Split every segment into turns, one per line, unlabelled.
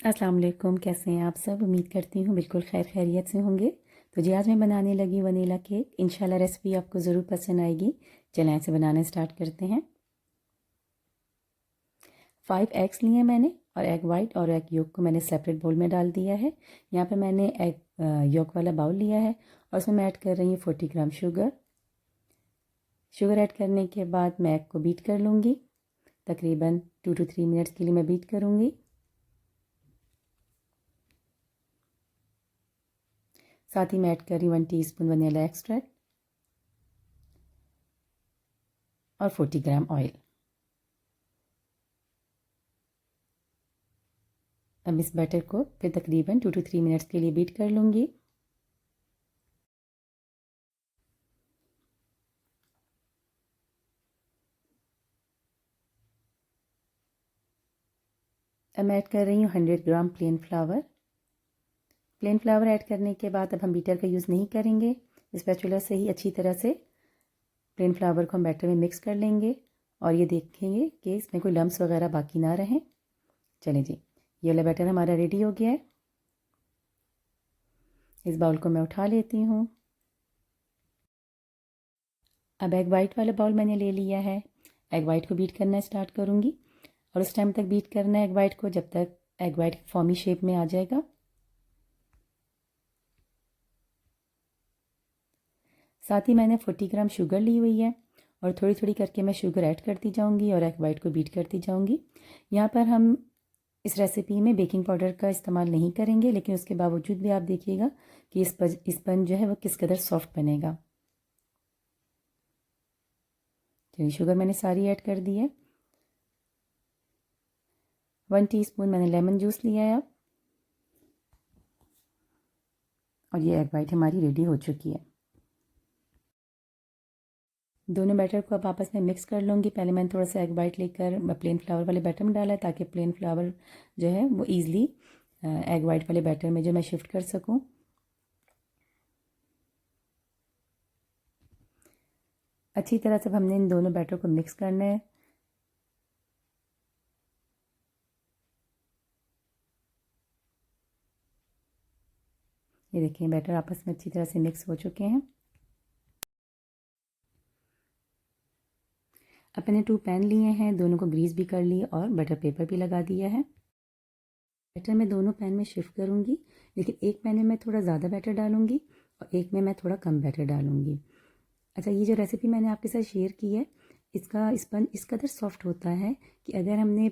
अस्सलाम वालेकुम, कैसे हैं आप सब। उम्मीद करती हूँ बिल्कुल खैर खैरियत से होंगे। तो जी आज मैं बनाने लगी वनीला केक। इंशाल्लाह रेसिपी आपको ज़रूर पसंद आएगी। चलें ऐसे बनाना स्टार्ट करते हैं। 5 एग्स लिए हैं मैंने और एग वाइट और एग योक को मैंने सेपरेट बाउल में डाल दिया है। यहाँ पे मैंने एग योक वाला बाउल लिया है और उसमें मैं ऐड कर रही हूँ 40 ग्राम शुगर। शुगर ऐड करने के बाद मैं एग को बीट कर लूँगी। तकरीबन 2 to 3 मिनट्स के लिए मैं बीट करूँगी। साथ ही मैं ऐड कर रही हूँ 1 टीस्पून वनीला एक्सट्रैक्ट और 40 ग्राम ऑयल। अब इस बैटर को फिर तकरीबन 2 to 3 मिनट्स के लिए बीट कर लूँगी। अब मैं ऐड कर रही हूँ 100 gram plain flour. Plain flour add करने के बाद अब हम बीटर का यूज़ नहीं करेंगे। स्पैचुला से ही अच्छी तरह से प्लेन फ्लावर को हम बैटर में मिक्स कर लेंगे और ये देखेंगे कि इसमें कोई लम्स वगैरह बाकी ना रहें। चलें जी, ये वाला बैटर हमारा रेडी हो गया है। इस बाउल को मैं उठा लेती हूँ। अब एग वाइट वाला बाउल मैंने ले लिया है। एग वाइट को बीट करना स्टार्ट करूँगी और उस टाइम तक बीट करना है एग वाइट को जब तक एग वाइट फॉर्मी शेप में आ जाएगा। साथ ही मैंने 40 ग्राम शुगर ली हुई है और थोड़ी थोड़ी करके मैं शुगर ऐड करती जाऊंगी और एग वाइट को बीट करती जाऊंगी। यहाँ पर हम इस रेसिपी में बेकिंग पाउडर का इस्तेमाल नहीं करेंगे, लेकिन उसके बावजूद भी आप देखिएगा कि स्पंज जो है वो किस कदर सॉफ्ट बनेगा। चलिए, शुगर मैंने सारी ऐड कर दी है। 1 टीस्पून मैंने लेमन जूस लिया है अब, और ये एग वाइट हमारी रेडी हो चुकी है। दोनों बैटर को अब आपस में मिक्स कर लूँगी। पहले मैंने थोड़ा सा एग वाइट लेकर प्लेन फ्लावर वाले बैटर में डाला है ताकि प्लेन फ्लावर जो है वो ईज़िली एग वाइट वाले बैटर में जो मैं शिफ्ट कर सकूँ। अच्छी तरह से हमने इन दोनों बैटर को मिक्स करना है। ये देखिए बैटर आपस में अच्छी तरह से मिक्स हो चुके हैं। अब मैंने 2 पैन लिए हैं, दोनों को ग्रीस भी कर लिया और बटर पेपर भी लगा दिया है। बैटर मैं दोनों पैन में शिफ्ट करूँगी, लेकिन एक पैन में मैं थोड़ा ज़्यादा बैटर डालूँगी और एक में मैं थोड़ा कम बैटर डालूँगी। अच्छा, ये जो रेसिपी मैंने आपके साथ शेयर की है, इसका स्पंज इस कदर सॉफ्ट होता है कि अगर हमने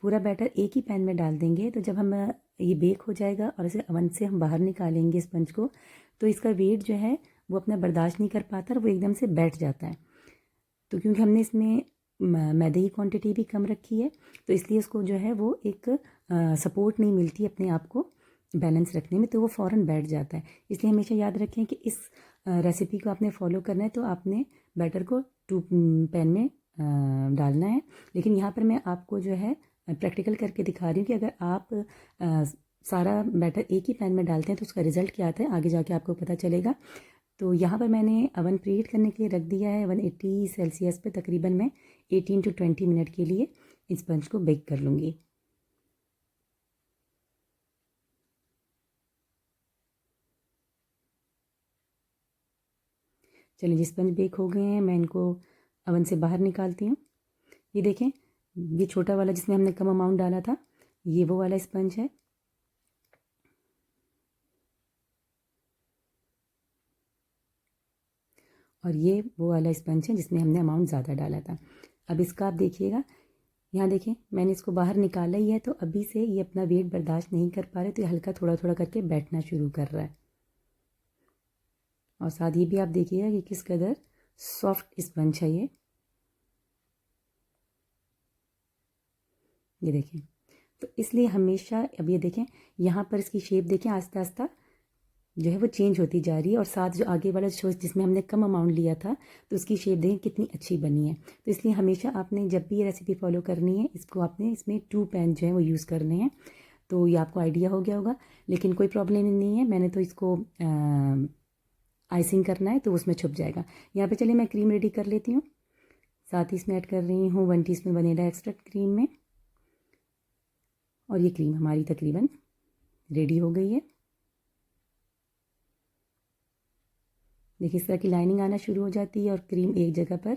पूरा बैटर एक ही पैन में डाल देंगे तो जब हम ये बेक हो जाएगा और इसे अवन से हम बाहर निकालेंगे स्पंज को, तो इसका वेट जो है वो अपना बर्दाश्त नहीं कर पाता और वो एकदम से बैठ जाता है। तो क्योंकि हमने इसमें मैदे की क्वांटिटी भी कम रखी है, तो इसलिए उसको जो है वो एक सपोर्ट नहीं मिलती अपने आप को बैलेंस रखने में, तो वो फ़ौरन बैठ जाता है। इसलिए हमेशा याद रखें कि इस रेसिपी को आपने फॉलो करना है तो आपने बैटर को 2 पैन में डालना है। लेकिन यहाँ पर मैं आपको जो है प्रैक्टिकल करके दिखा रही हूँ कि अगर आप सारा बैटर एक ही पैन में डालते हैं तो उसका रिज़ल्ट क्या आता है आगे जाके आपको पता चलेगा। तो यहाँ पर मैंने अवन प्रीहीट करने के लिए रख दिया है 180 सेल्सियस पे। तकरीबन मैं 18 to 20 मिनट के लिए इस स्पंज को बेक कर लूँगी। चलिए जी, स्पंज बेक हो गए हैं, मैं इनको अवन से बाहर निकालती हूँ। ये देखें, ये छोटा वाला जिसमें हमने कम अमाउंट डाला था, ये वो वाला स्पंज है। और ये वो वाला स्पंज है जिसमें हमने अमाउंट ज़्यादा डाला था। अब इसका आप देखिएगा, यहाँ देखें मैंने इसको बाहर निकाला ही है, तो अभी से ये अपना वेट बर्दाश्त नहीं कर पा रहे, तो ये हल्का थोड़ा थोड़ा करके बैठना शुरू कर रहा है। और साथ ये भी आप देखिएगा कि किस कदर सॉफ्ट स्पंज है ये देखें। तो इसलिए हमेशा, अब ये देखें यहाँ पर इसकी शेप देखें, आस्ता आस्ता जो है वो चेंज होती जा रही है। और साथ जो आगे वाला शो जिसमें हमने कम अमाउंट लिया था, तो उसकी शेप देखें कितनी अच्छी बनी है। तो इसलिए हमेशा आपने जब भी ये रेसिपी फॉलो करनी है, इसको आपने इसमें 2 पैन जो है वो यूज़ करने हैं। तो ये आपको आइडिया हो गया होगा, लेकिन कोई प्रॉब्लम नहीं है। मैंने तो इसको आइसिंग करना है तो उसमें छुप जाएगा। यहाँ पे चलिए मैं क्रीम रेडी कर लेती हूँ। साथ ही इसमें ऐड कर रही हूँ 1 टीस्पून वनीला एक्सट्रैक्ट क्रीम में, और ये क्रीम हमारी तकरीबन रेडी हो गई है। देखिए इस तरह की लाइनिंग आना शुरू हो जाती है और क्रीम एक जगह पर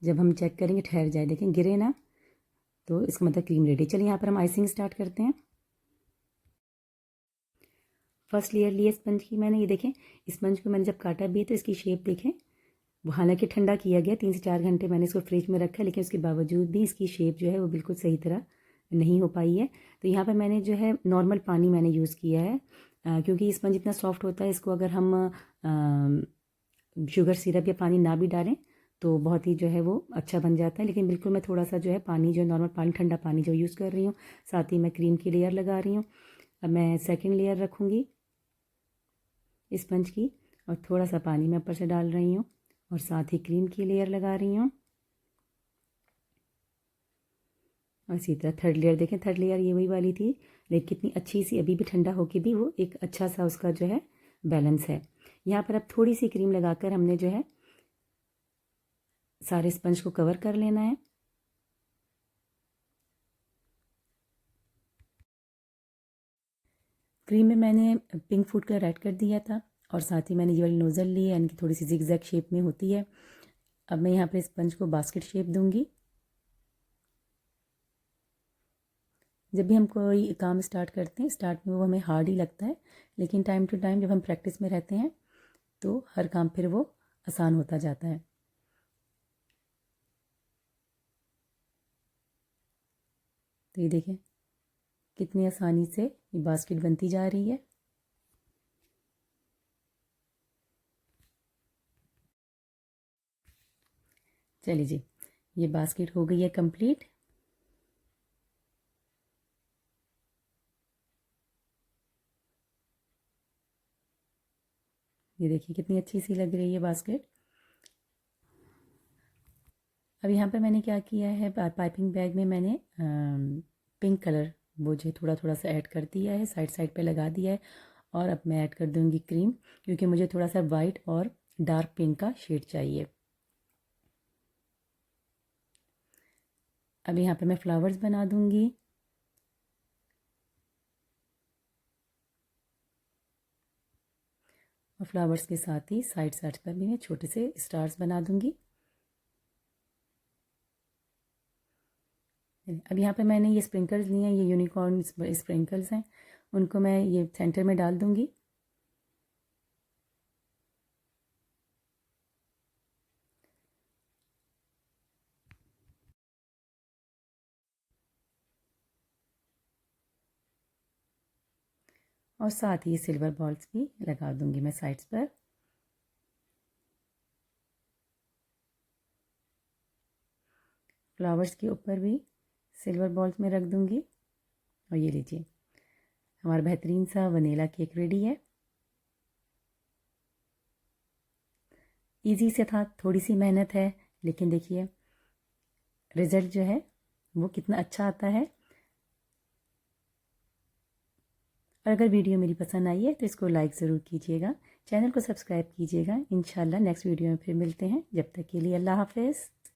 जब हम चेक करेंगे ठहर जाए, देखें गिरे ना, तो इसका मतलब क्रीम रेडी। चलिए यहाँ पर हम आइसिंग स्टार्ट करते हैं। फर्स्ट लेयर ली है स्पंज की मैंने। ये देखें स्पंज को मैंने जब काटा भी है तो इसकी शेप देखें, वो हालांकि ठंडा किया गया, 3 से 4 घंटे मैंने इसको फ्रिज में रखा, लेकिन उसके बावजूद भी इसकी शेप जो है वो बिल्कुल सही तरह नहीं हो पाई है। तो यहाँ पर मैंने जो है नॉर्मल पानी मैंने यूज़ किया है, क्योंकि स्पंज इतना सॉफ्ट होता है, इसको अगर हम शुगर सिरप या पानी ना भी डालें तो बहुत ही जो है वो अच्छा बन जाता है। लेकिन बिल्कुल मैं थोड़ा सा जो है पानी, जो नॉर्मल पानी, ठंडा पानी जो यूज़ कर रही हूँ, साथ ही मैं क्रीम की लेयर लगा रही हूँ। अब मैं सेकेंड लेयर रखूँगी स्पंज की और थोड़ा सा पानी मैं ऊपर से डाल रही हूँ और साथ ही क्रीम की लेयर लगा रही हूँ। और इसी तरह थर्ड लेयर देखें, थर्ड लेयर ये वही वाली थी, लेकिन कितनी अच्छी सी अभी भी ठंडा होके भी वो एक अच्छा सा उसका जो है बैलेंस है। यहाँ पर अब थोड़ी सी क्रीम लगाकर हमने जो है सारे स्पंज को कवर कर लेना है। क्रीम में मैंने पिंक फूड कलर ऐड कर दिया था और साथ ही मैंने ये वाली नोज़ल ली है, यानी कि थोड़ी सी जिगजैग शेप में होती है। अब मैं यहाँ पर स्पंज को बास्केट शेप दूंगी। जब भी हम कोई काम स्टार्ट करते हैं, स्टार्ट में वो हमें हार्ड ही लगता है, लेकिन टाइम टू टाइम जब हम प्रैक्टिस में रहते हैं तो हर काम फिर वो आसान होता जाता है। तो ये देखें कितनी आसानी से ये बास्केट बनती जा रही है। चलिए जी, ये बास्केट हो गई है कंप्लीट। ये देखिए कितनी अच्छी सी लग रही है बास्केट। अब यहाँ पर मैंने क्या किया है, पाइपिंग बैग में मैंने पिंक कलर वो जो थोड़ा थोड़ा सा ऐड कर दिया है, साइड साइड पे लगा दिया है। और अब मैं ऐड कर दूँगी क्रीम, क्योंकि मुझे थोड़ा सा वाइट और डार्क पिंक का शेड चाहिए। अब यहाँ पर मैं फ्लावर्स बना दूँगी। और फ्लावर्स के साथ ही साइड साइड पर भी मैं छोटे से स्टार्स बना दूँगी। अब यहाँ पे मैंने ये स्प्रिंकल्स लिए हैं, ये यूनिकॉर्न स्प्रिंकल्स हैं, उनको मैं ये सेंटर में डाल दूँगी। और साथ ही सिल्वर बॉल्स भी लगा दूँगी मैं साइड्स पर। फ्लावर्स के ऊपर भी सिल्वर बॉल्स में रख दूँगी। और ये लीजिए हमारा बेहतरीन सा वनीला केक रेडी है। इजी से था, थोड़ी सी मेहनत है, लेकिन देखिए रिज़ल्ट जो है वो कितना अच्छा आता है। और अगर वीडियो मेरी पसंद आई है तो इसको लाइक ज़रूर कीजिएगा, चैनल को सब्सक्राइब कीजिएगा। इंशाल्लाह नेक्स्ट वीडियो में फिर मिलते हैं। जब तक के लिए अल्लाह हाफ़िज़।